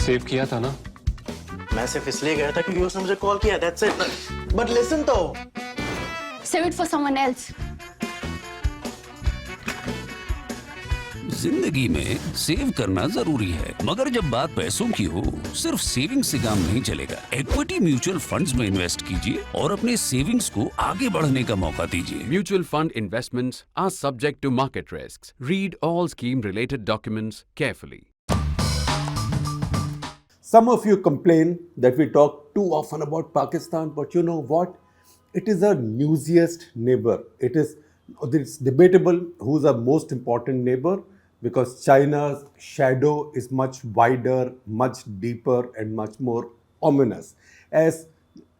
Save किया था ना? मैं सिर्फ इसलिए गया था क्योंकि उसने मुझे कॉल किया, that's it. But listen तो. Save it for someone else. जिंदगी में सेव करना जरूरी है, मगर जब बात पैसों की हो, सिर्फ सेविंग से काम नहीं चलेगा। इक्विटी म्यूचुअल फंड्स में इन्वेस्ट कीजिए और अपने सेविंग्स को आगे बढ़ने का मौका दीजिए। Mutual fund investments are subject to market risks. Read all scheme-related documents carefully. Some of you complain that we talk too often about Pakistan, but you know what? It is our newsiest neighbor. It's debatable who's our most important neighbor because China's shadow is much wider, much deeper, and much more ominous. As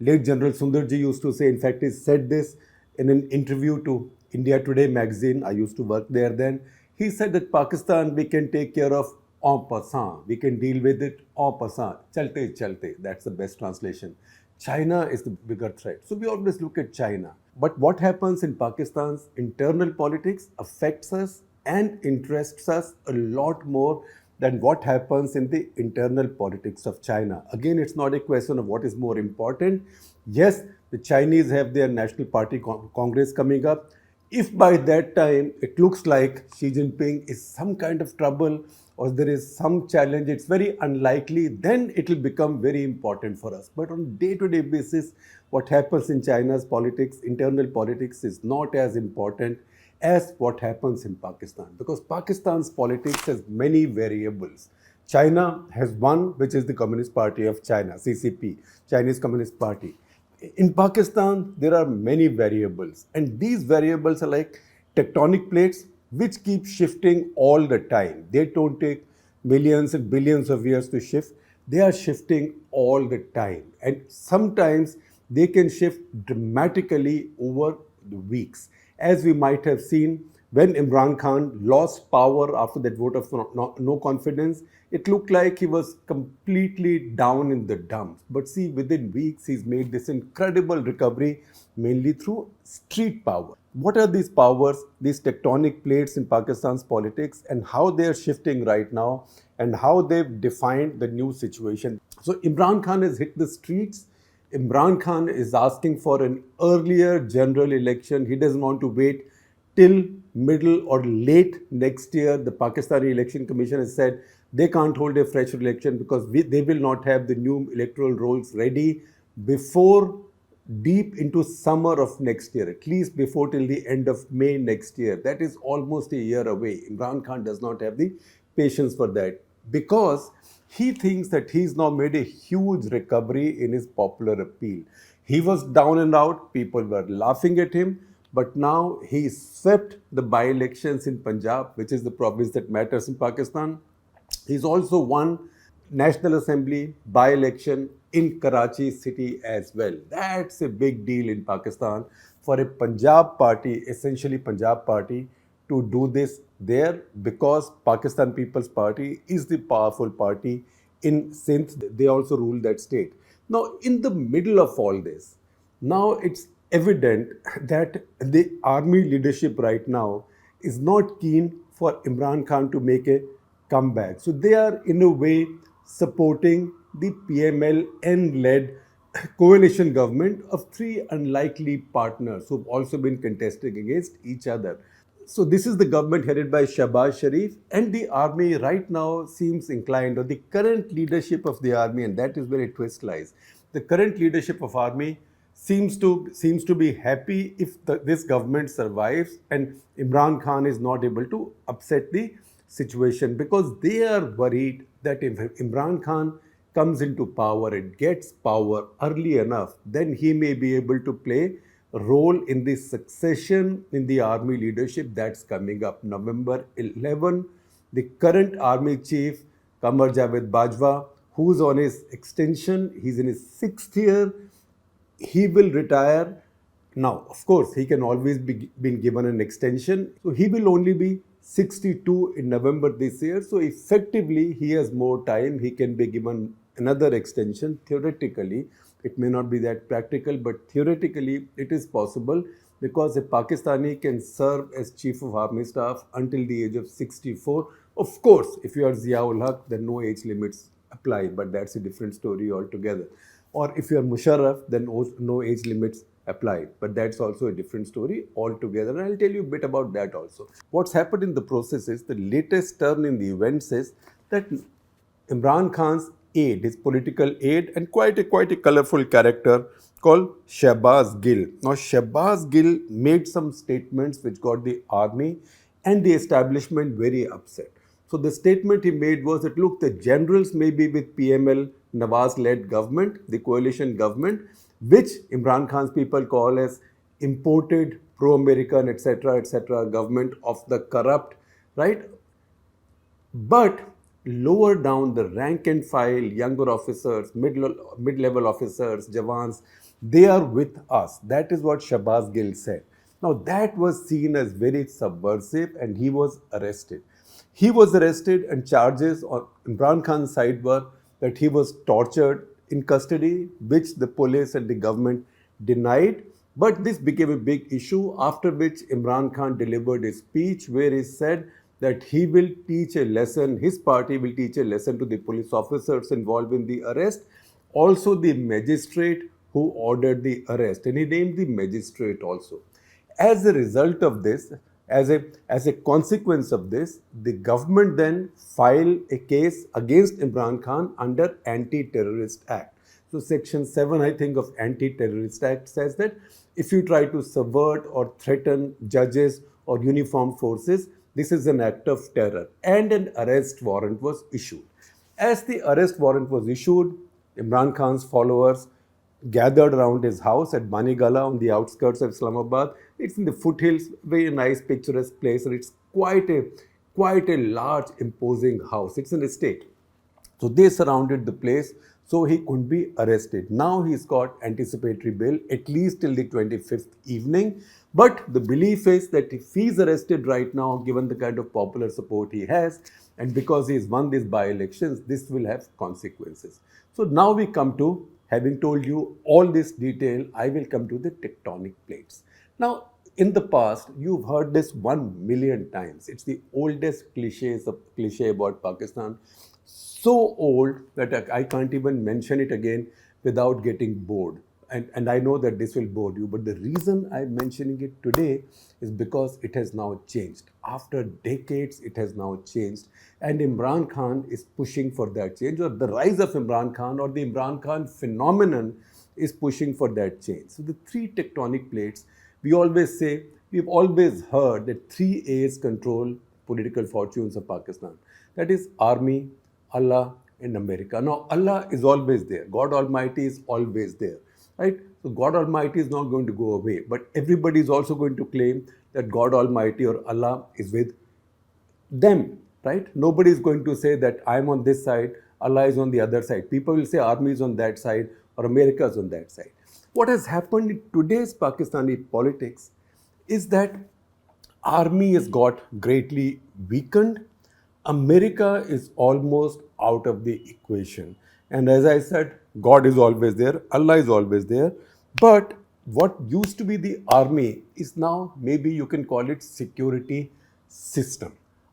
late General Sundarji used to say, in fact, he said this in an interview to India Today magazine. I used to work there then. He said that Pakistan we can take care of en passant. We can deal with it en passant. Chalte chalte. That's the best translation. China is the bigger threat. So we always look at China. But what happens in Pakistan's internal politics affects us and interests us a lot more than what happens in the internal politics of China. Again, it's not a question of what is more important. Yes, the Chinese have their National Party Congress coming up. If by that time it looks like Xi Jinping is some kind of trouble or there is some challenge, it's very unlikely, then it will become very important for us. But on day-to-day basis, what happens in China's politics, internal politics, is not as important as what happens in Pakistan. Because Pakistan's politics has many variables. China has one, which is the Communist Party of China, CCP, Chinese Communist Party. In Pakistan, there are many variables, and these variables are like tectonic plates which keep shifting all the time. They don't take millions and billions of years to shift. They are shifting all the time, and sometimes they can shift dramatically over the weeks. As we might have seen when Imran Khan lost power after that vote of no confidence, it looked like he was completely down in the dumps. But see, within weeks, he's made this incredible recovery, mainly through street power. What are these powers, these tectonic plates in Pakistan's politics, and how they're shifting right now, and how they've defined the new situation? So Imran Khan has hit the streets. Imran Khan is asking for an earlier general election. He doesn't want to wait till middle or late next year. The Pakistani Election Commission has said they can't hold a fresh election because they will not have the new electoral rolls ready before deep into summer of next year, at least before till the end of May next year. That is almost a year away. Imran Khan does not have the patience for that because he thinks that he's now made a huge recovery in his popular appeal. He was down and out, people were laughing at him, but now he swept the by-elections in Punjab, which is the province that matters in Pakistan. He's also won National Assembly by-election in Karachi city as well. That's a big deal in Pakistan for a Punjab party, essentially Punjab party, to do this there because Pakistan People's Party is the powerful party in Sindh. They also rule that state. Now, in the middle of all this, now it's evident that the army leadership right now is not keen for Imran Khan to make a comeback. So they are in a way supporting the PMLN-led coalition government of three unlikely partners who've also been contesting against each other. So this is the government headed by Shahbaz Sharif, and the army right now seems inclined, or the current leadership of the army, and that is where a twist lies. The current leadership of army seems to be happy if this government survives and Imran Khan is not able to upset the situation, because they are worried that if Imran Khan comes into power and gets power early enough, then he may be able to play a role in the succession in the army leadership that's coming up. November 11, the current army chief, Qamar Javed Bajwa, who's on his extension, he's in his 6th year, he will retire. Now, of course, he can always be been given an extension. So he will only be 62 in November this year. So effectively, he has more time. He can be given another extension. Theoretically, it may not be that practical, but theoretically, it is possible because a Pakistani can serve as Chief of Army Staff until the age of 64. Of course, if you are Ziaul Haq, then no age limits apply, but that's a different story altogether. Or if you're Musharraf, then no age limits apply, but that's also a different story altogether. And I'll tell you a bit about that also. What's happened in the process is the latest turn in the events is that Imran Khan's aide, his political aide, and quite a colorful character called Shehbaz Gill. Now, Shehbaz Gill made some statements which got the army and the establishment very upset. So the statement he made was that, look, the generals may be with PML, Nawaz-led government, the coalition government, which Imran Khan's people call as imported pro-American, etc., government of the corrupt, right? But lower down the rank and file, younger officers, mid-level officers, Jawans, they are with us. That is what Shehbaz Gill said. Now that was seen as very subversive and he was arrested. He was arrested and charges on Imran Khan's side were that he was tortured in custody, which the police and the government denied. But this became a big issue, after which Imran Khan delivered a speech where he said that he will teach a lesson, his party will teach a lesson to the police officers involved in the arrest, also the magistrate who ordered the arrest, and he named the magistrate also. As a result of this, as a consequence of this, the government then filed a case against Imran Khan under Anti-Terrorist Act. So Section 7, I think, of Anti-Terrorist Act says that if you try to subvert or threaten judges or uniformed forces, this is an act of terror, and an arrest warrant was issued. As the arrest warrant was issued, Imran Khan's followers gathered around his house at Banigala on the outskirts of Islamabad. It's in the foothills, very nice, picturesque place, and it's quite a large, imposing house. It's an estate. So they surrounded the place so he couldn't be arrested. Now he's got anticipatory bail at least till the 25th evening. But the belief is that if he's arrested right now, given the kind of popular support he has, and because he's won these by-elections, this will have consequences. So now we come to, having told you all this detail, I will come to the tectonic plates. Now, in the past, you've heard this 1,000,000 times. It's the oldest cliche about Pakistan. So old that I can't even mention it again without getting bored. And I know that this will bore you, but the reason I'm mentioning it today is because it has now changed. After decades, it has now changed. And Imran Khan is pushing for that change, or the rise of Imran Khan or the Imran Khan phenomenon is pushing for that change. So the three tectonic plates, we always say, we've always heard that three A's control political fortunes of Pakistan. That is army, Allah, and America. Now, Allah is always there. God Almighty is always there. Right? So God Almighty is not going to go away, but everybody is also going to claim that God Almighty or Allah is with them, right? Nobody is going to say that I'm on this side, Allah is on the other side. People will say army is on that side or America is on that side. What has happened in today's Pakistani politics is that army has got greatly weakened. America is almost out of the equation. And as I said, God is always there, Allah is always there. But what used to be the army is now, maybe you can call it security system.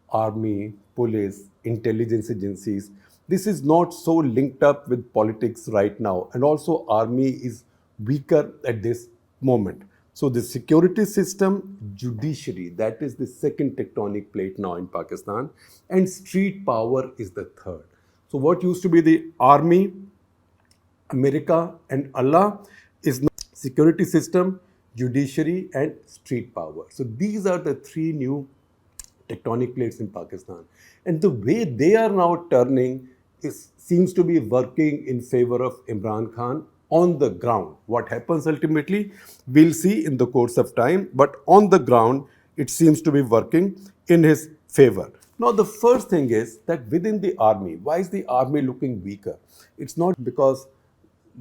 Army, police, intelligence agencies. This is not so linked up with politics right now. And also army is weaker at this moment. So the security system, judiciary, that is the second tectonic plate now in Pakistan. And street power is the third. So what used to be the army, America and Allah is now security system, judiciary and street power. So these are the three new tectonic plates in Pakistan. And the way they are now turning seems to be working in favor of Imran Khan on the ground. What happens ultimately, we'll see in the course of time, but on the ground, it seems to be working in his favor. Now, the first thing is that within the army, why is the army looking weaker? It's not because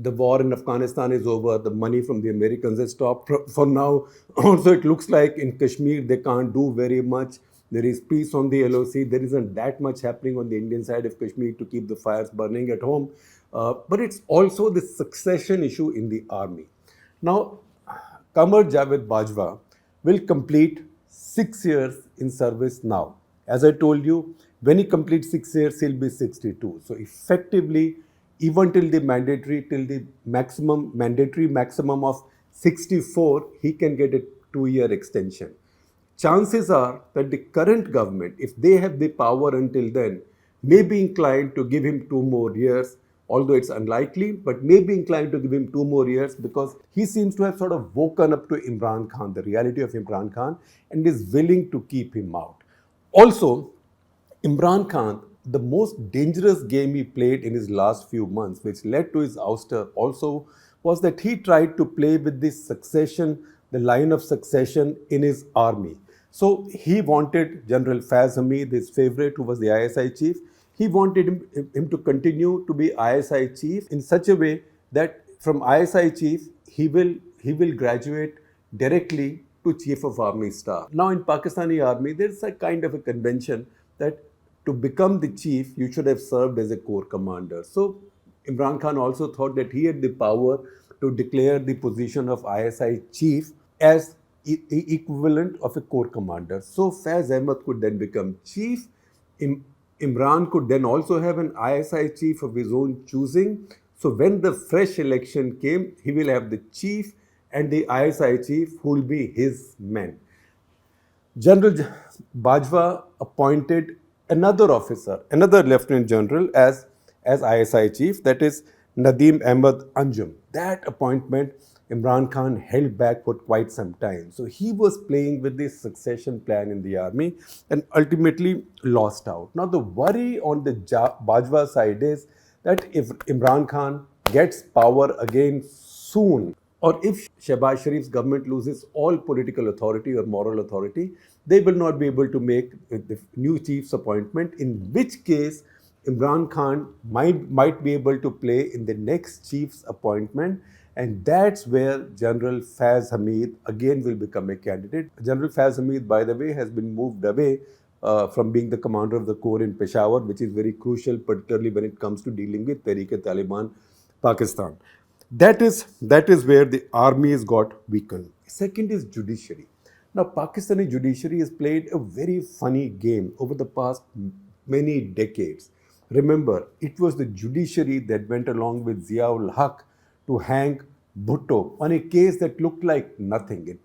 the war in Afghanistan is over, the money from the Americans has stopped for now. Also, it looks like in Kashmir, they can't do very much. There is peace on the LOC. There isn't that much happening on the Indian side of Kashmir to keep the fires burning at home. But it's also the succession issue in the army. Now, Qamar Javed Bajwa will complete 6 years in service now. As I told you, When he completes 6 years, he'll be 62. So effectively, even till the mandatory maximum of 64, he can get a 2-year extension. Chances are that the current government, if they have the power until then, may be inclined to give him 2 more years, although it's unlikely, but may be inclined to give him 2 more years because he seems to have sort of woken up to Imran Khan, the reality of Imran Khan, and is willing to keep him out. Also, Imran Khan, the most dangerous game he played in his last few months, which led to his ouster, also was that he tried to play with this succession, the line of succession in his army. So he wanted General Faiz Hamid, his favorite, who was the ISI chief. He wanted him to continue to be ISI chief in such a way that from ISI chief, he will graduate directly to Chief of Army Staff. Now in Pakistani army, there's a kind of a convention that to become the chief, you should have served as a corps commander. So Imran Khan also thought that he had the power to declare the position of ISI chief as equivalent of a corps commander. So Faiz Ahmad could then become chief. Imran could then also have an ISI chief of his own choosing. So when the fresh election came, he will have the chief and the ISI chief who will be his men. General Bajwa appointed another officer, another lieutenant general as ISI chief, that is Nadeem Ahmed Anjum. That appointment Imran Khan held back for quite some time. So he was playing with this succession plan in the army and ultimately lost out. Now the worry on the Bajwa side is that if Imran Khan gets power again soon, or if Shehbaz Sharif's government loses all political authority or moral authority, they will not be able to make the new chief's appointment, in which case Imran Khan might be able to play in the next chief's appointment, and that's where General Faiz Hamid again will become a candidate. General Faiz Hamid, by the way, has been moved away from being the commander of the corps in Peshawar, which is very crucial, particularly when it comes to dealing with Tehreek-e-Taliban Pakistan. That is where the army has got weakened. Second is judiciary. Now, Pakistani judiciary has played a very funny game over the past many decades. Remember, it was the judiciary that went along with Zia-ul Haq to hang Bhutto on a case that looked like nothing.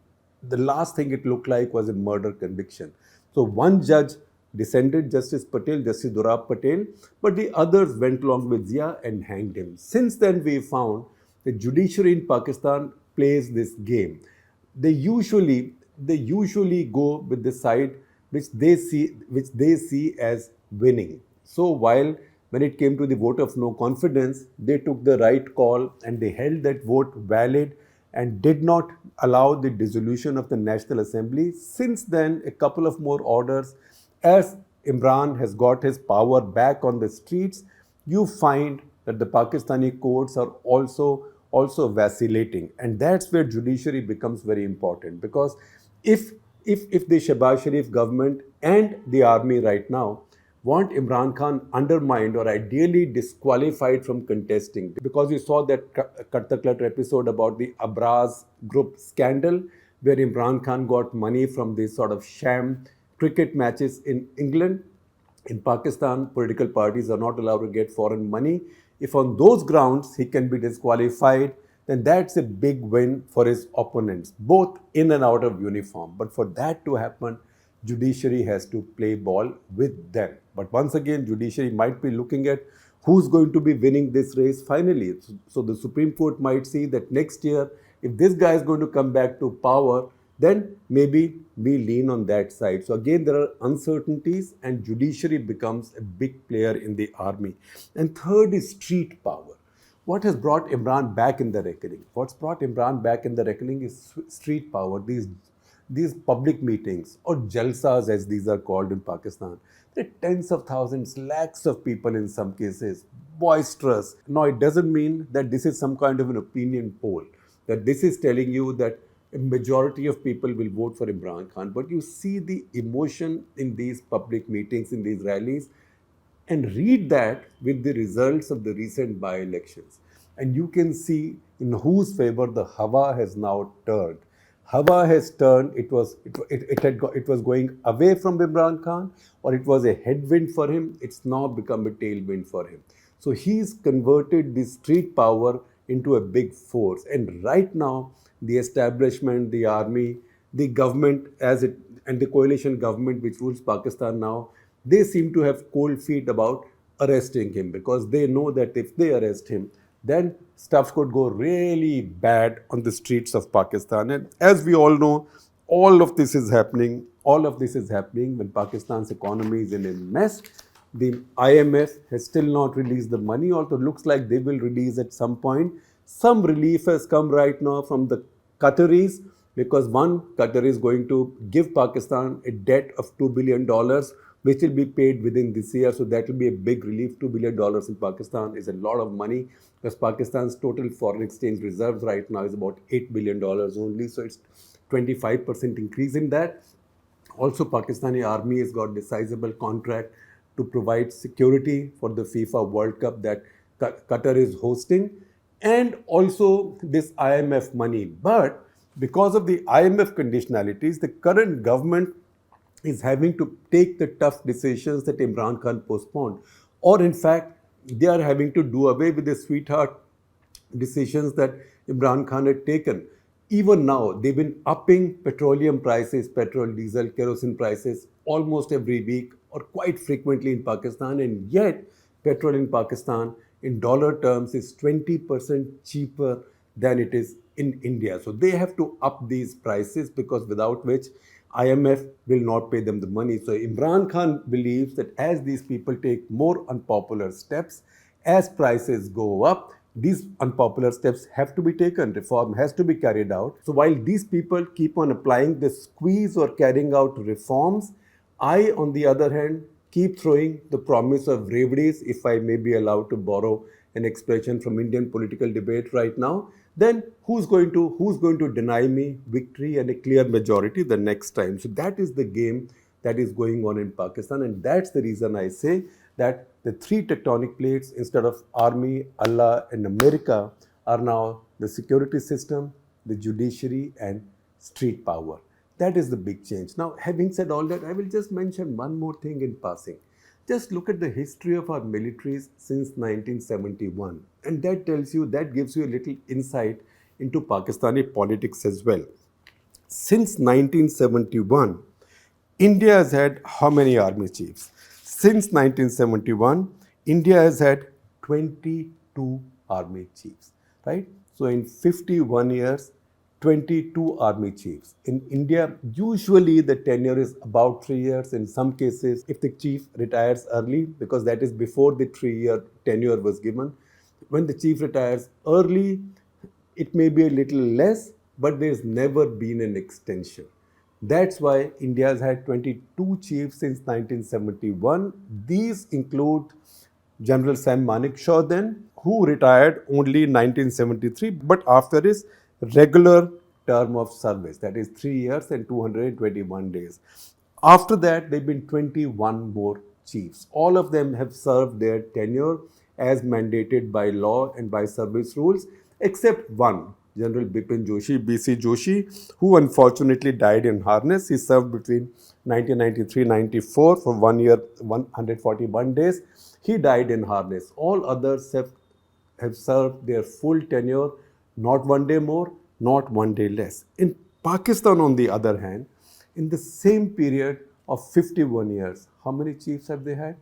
The last thing it looked like was a murder conviction. So one judge dissented, Justice Durab Patel, but the others went along with Zia and hanged him. Since then, we found the judiciary in Pakistan plays this game. They usually go with the side which they see as winning. So while when it came to the vote of no confidence, they took the right call and they held that vote valid and did not allow the dissolution of the National Assembly. Since then, a couple of more orders, as Imran has got his power back on the streets, you find that the Pakistani courts are also vacillating, and that's where judiciary becomes very important, because if the Shehbaz Sharif government and the army right now want Imran Khan undermined or ideally disqualified from contesting, because you saw that Cut The Clutter episode about the Abraz group scandal, where Imran Khan got money from these sort of sham cricket matches in England. In Pakistan, political parties are not allowed to get foreign money. If on those grounds he can be disqualified, then that's a big win for his opponents, both in and out of uniform. But for that to happen, judiciary has to play ball with them. But once again, judiciary might be looking at who's going to be winning this race finally. So the Supreme Court might see that next year, if this guy is going to come back to power, then maybe we lean on that side. So again, there are uncertainties, and judiciary becomes a big player in the army. And third is street power. What has brought Imran back in the reckoning? What's brought Imran back in the reckoning is street power. These public meetings, or jalsas as these are called in Pakistan. There are tens of thousands, lakhs of people in some cases, boisterous. Now, it doesn't mean that this is some kind of an opinion poll, that this is telling you that a majority of people will vote for Imran Khan. But you see the emotion in these public meetings, in these rallies, and read that with the results of the recent by-elections. And you can see in whose favor the Hawa has now turned. Hawa has turned. It was going away from Imran Khan, or it was a headwind for him. It's now become a tailwind for him. So he's converted the street power into a big force. And right now, the establishment, the army, the government and the coalition government which rules Pakistan now, they seem to have cold feet about arresting him, because they know that if they arrest him, then stuff could go really bad on the streets of Pakistan. And as we all know, all of this is happening. All of this is happening when Pakistan's economy is in a mess. The IMF has still not released the money, although it looks like they will release at some point. Some relief has come right now from the Qataris, because one, Qatar is going to give Pakistan a debt of $2 billion, which will be paid within this year. So that will be a big relief. $2 billion in Pakistan is a lot of money, because Pakistan's total foreign exchange reserves right now is about $8 billion only. So it's 25% increase in that. Also, Pakistani army has got a sizable contract to provide security for the FIFA World Cup that Qatar is hosting, and also this IMF money. But because of the IMF conditionalities, the current government is having to take the tough decisions that Imran Khan postponed. Or in fact, they are having to do away with the sweetheart decisions that Imran Khan had taken. Even now, they've been upping petroleum prices, petrol, diesel, kerosene prices almost every week or quite frequently in Pakistan. And yet, petrol in Pakistan in dollar terms is 20% cheaper than it is in India. So they have to up these prices, because without which IMF will not pay them the money. So Imran Khan believes that as these people take more unpopular steps, as prices go up, these unpopular steps have to be taken. Reform has to be carried out. So while these people keep on applying the squeeze or carrying out reforms, I, on the other hand, keep throwing the promise of reveries, if I may be allowed to borrow an expression from Indian political debate right now. Then who's going to deny me victory and a clear majority the next time? So that is the game that is going on in Pakistan, and that's the reason I say that the three tectonic plates, instead of army, Allah, and America, are now the security system, the judiciary, and street power. That is the big change. Now, having said all that, I will just mention one more thing in passing. Just look at the history of our militaries since 1971, and that gives you a little insight into Pakistani politics as well. Since 1971, India has had how many army chiefs? Since 1971, India has had 22 army chiefs, right? So in 51 years, 22 army chiefs. In India, usually the tenure is about 3 years. In some cases, if the chief retires early, because that is before the 3-year tenure was given, when the chief retires early, it may be a little less, but there's never been an extension. That's why India has had 22 chiefs since 1971. These include General Sam Manekshaw then, who retired only in 1973, but after his regular term of service, that is 3 years and 221 days. After that, there have been 21 more chiefs. All of them have served their tenure as mandated by law and by service rules, except one, General Bipin Joshi, BC Joshi, who unfortunately died in harness. He served between 1993-94 for 1 year, 141 days. He died in harness. All others have served their full tenure, not 1 day more, not 1 day less. In Pakistan, on the other hand, in the same period of 51 years, how many chiefs have they had?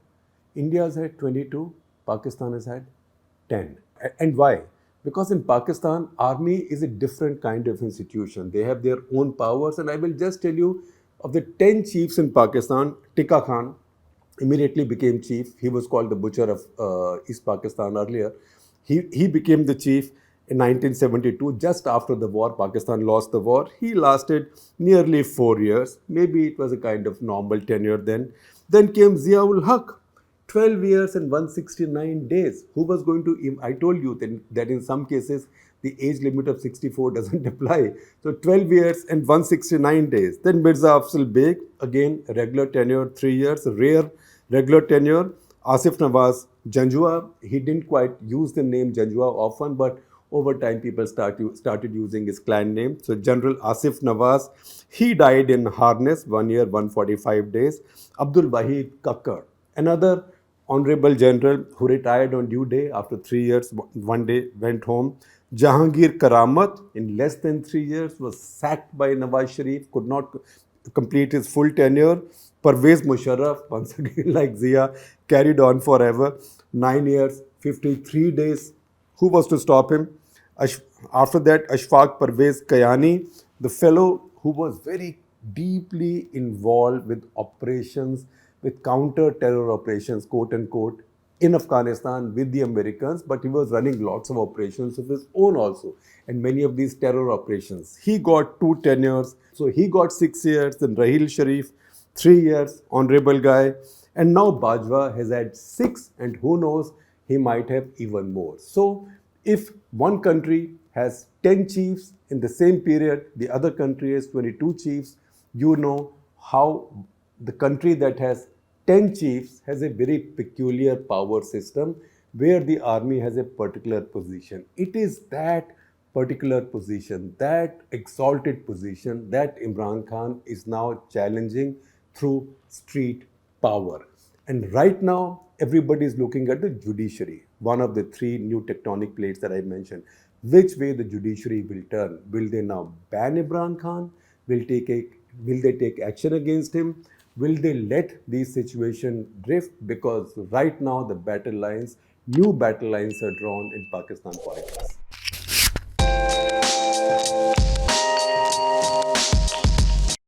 India has had 22, Pakistan has had 10. And why? Because in Pakistan, army is a different kind of institution. They have their own powers, and I will just tell you, of the 10 chiefs in Pakistan, Tika Khan immediately became chief. He was called the butcher of East Pakistan earlier. He became the chief in 1972, just after the war. Pakistan lost the war. He lasted nearly 4 years. Maybe it was a kind of normal tenure then. Then came Ziaul Haq, 12 years and 169 days. Who was going to, I told you that in some cases, the age limit of 64 doesn't apply. So 12 years and 169 days. Then Mirza Afzal Beg, again, regular tenure, 3 years, rare regular tenure. Asif Nawaz Janjua, he didn't quite use the name Janjua often, but Over time, people started using his clan name. So General Asif Nawaz, he died in harness, 1 year, 145 days. Abdul Wahid Kakkar, another honorable general who retired on due day after 3 years, one day went home. Jahangir Karamat, in less than 3 years, was sacked by Nawaz Sharif, could not complete his full tenure. Pervez Musharraf, once again like Zia, carried on forever. 9 years, 53 days. Who was to stop him? After that, Ashfaq Pervez Kayani, the fellow who was very deeply involved with operations, with counter-terror operations, quote unquote, in Afghanistan with the Americans, but he was running lots of operations of his own also. And many of these terror operations, he got 2 tenures. So he got 6 years, then Rahil Sharif, 3 years, honorable guy. And now Bajwa has had 6, and who knows, he might have even more. So if one country has 10 chiefs in the same period, the other country has 22 chiefs, you know how the country that has 10 chiefs has a very peculiar power system where the army has a particular position. It is that particular position, that exalted position, that Imran Khan is now challenging through street power. And right now, everybody is looking at the judiciary, one of the 3 new tectonic plates that I mentioned. Which way the judiciary will turn? Will they now ban Imran Khan? Will they take action against him? Will they let these situations drift? Because right now the battle lines, new battle lines are drawn in Pakistan politics.